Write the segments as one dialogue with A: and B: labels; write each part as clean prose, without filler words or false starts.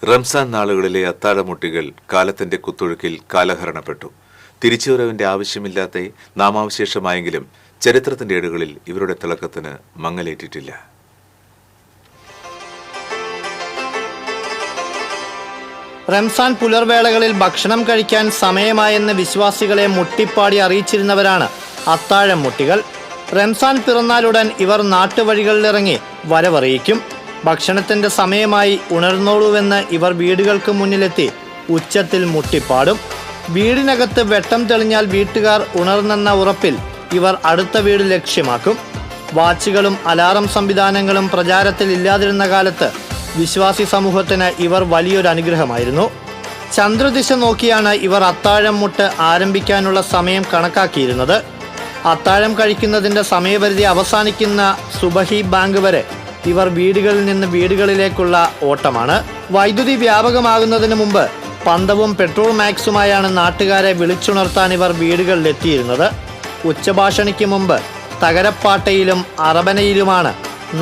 A: റംസാൻ നാളുകളിലെ അത്താഴമുട്ടികൾ കാലത്തിന്റെ കുത്തൊഴുക്കിൽ കാലഹരണപ്പെട്ടു. തിരിച്ചുവരവിന്റെ ആവശ്യമില്ലാത്ത നാമാവശേഷമായെങ്കിലും ചരിത്രത്തിന്റെ ഏടുകളിൽ ഇവരുടെ തിളക്കത്തിന് മങ്ങലേറ്റിട്ടില്ല.
B: റംസാൻ പുലർവേളകളിൽ ഭക്ഷണം കഴിക്കാൻ സമയമായെന്ന് വിശ്വാസികളെ മുട്ടിപ്പാടി അറിയിച്ചിരുന്നവരാണ് അത്താഴം മുട്ടികൾ. റംസാൻ പിറന്നാലുടൻ ഇവർ നാട്ടുവഴികളിലിറങ്ങി വരവറിയിക്കും. ഭക്ഷണത്തിന്റെ സമയമായി ഉണർന്നോളൂവെന്ന് ഇവർ വീടുകൾക്ക് മുന്നിലെത്തി ഉച്ചത്തിൽ മുട്ടിപ്പാടും. വീടിനകത്ത് വെട്ടം തെളിഞ്ഞാൽ വീട്ടുകാർ ഉണർന്നെന്ന ഉറപ്പിൽ ഇവർ അടുത്ത വീട് ലക്ഷ്യമാക്കും. വാച്ചുകളും അലാറം സംവിധാനങ്ങളും പ്രചാരത്തിൽ ഇല്ലാതിരുന്ന കാലത്ത് വിശ്വാസി സമൂഹത്തിന് ഇവർ വലിയൊരു അനുഗ്രഹമായിരുന്നു. ചന്ദ്രദിശ നോക്കിയാണ് ഇവർ അത്താഴം മുട്ട് ആരംഭിക്കാനുള്ള സമയം കണക്കാക്കിയിരുന്നത്. അത്താഴം കഴിക്കുന്നതിൻ്റെ സമയപരിധി അവസാനിക്കുന്ന സുബഹി ബാങ്ക് വരെ ഇവർ വീടുകളിൽ നിന്ന് വീടുകളിലേക്കുള്ള ഓട്ടമാണ്. വൈദ്യുതി വ്യാപകമാകുന്നതിന് മുമ്പ് പന്തവും പെട്രോൾ മാക്സുമായാണ് നാട്ടുകാരെ വിളിച്ചുണർത്താൻ ഇവർ വീടുകളിലെത്തിയിരുന്നത്. ഉച്ചഭാഷണിക്ക് മുമ്പ് തകരപ്പാട്ടയിലും അറബനയിലുമാണ്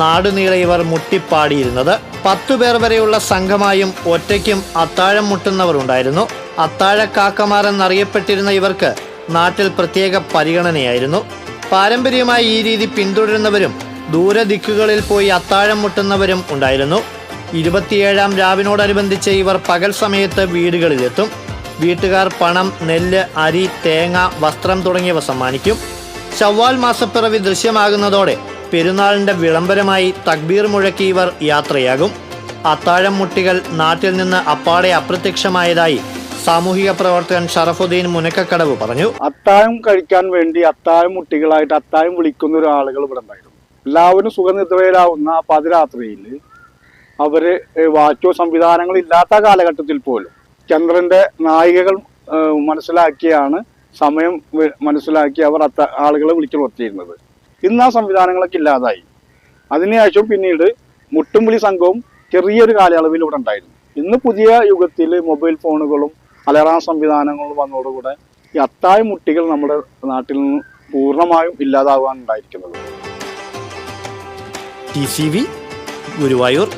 B: നാടുനീളെ ഇവർ മുട്ടിപ്പാടിയിരുന്നത്. 10 പേർ വരെയുള്ള സംഘമായും ഒറ്റയ്ക്കും അത്താഴം മുട്ടുന്നവർ ഉണ്ടായിരുന്നു. അത്താഴക്കാക്കമാർ എന്നറിയപ്പെട്ടിരുന്ന ഇവർക്ക് നാട്ടിൽ പ്രത്യേക പരിഗണനയായിരുന്നു. പാരമ്പര്യമായി ഈ രീതി പിന്തുടരുന്നവരും ദൂരദിക്കുകളിൽ പോയി അത്താഴം മുട്ടുന്നവരും ഉണ്ടായിരുന്നു. 27-ാം രാവിനോടനുബന്ധിച്ച് ഇവർ പകൽ സമയത്ത് വീടുകളിലെത്തും. വീട്ടുകാർ പണം, നെല്ല്, അരി, തേങ്ങ, വസ്ത്രം തുടങ്ങിയവ സമ്മാനിക്കും. ശവ്വാൽ മാസപ്പിറവി ദൃശ്യമാകുന്നതോടെ പെരുന്നാളിന്റെ വിളംബരമായി തക്ബീർ മുഴക്കി ഇവർ യാത്രയാകും. അത്താഴം മുട്ടികൾ നാട്ടിൽ നിന്ന് അപ്പാടെ അപ്രത്യക്ഷമായതായി സാമൂഹിക പ്രവർത്തകൻ ഷറഫുദ്ദീൻ മുനക്കക്കടവ് പറഞ്ഞു.
C: അത്താഴം കഴിക്കാൻ വേണ്ടി അത്താഴം മുട്ടികളായിട്ട് അത്താഴം വിളിക്കുന്ന ഒരു ആളുകൾ ഇവിടെ ഉണ്ടായിരുന്നു. എല്ലാവരും സുഖനിദ്രയിലാവുന്ന പാതിരാത്രിയിൽ അവര് വാച്ചോ സംവിധാനങ്ങൾ ഇല്ലാത്ത കാലഘട്ടത്തിൽ പോലും ചന്ദ്രന്റെ നായികകൾ മനസ്സിലാക്കിയാണ് സമയം മനസ്സിലാക്കി അവർ ആളുകളെ വിളിച്ചു നിർത്തിയിരുന്നത്. ഇന്ന് ആ സംവിധാനങ്ങളൊക്കെ ഇല്ലാതായി. അതിനുശേഷം പിന്നീട് മുട്ടുംവിളി സംഘവും ചെറിയൊരു കാലയളവിൽ ഇവിടെ ഉണ്ടായിരുന്നു. ഇന്ന് പുതിയ യുഗത്തിൽ മൊബൈൽ ഫോണുകളും അലാറം സംവിധാനങ്ങളും വന്നതോടുകൂടെ ഈ അത്താഴം മുട്ടികൾ നമ്മുടെ നാട്ടിൽ നിന്ന് പൂർണ്ണമായും ഇല്ലാതാവാൻ ഉണ്ടായിരിക്കുന്നത്.
B: TCV ഗുരുവായൂർ.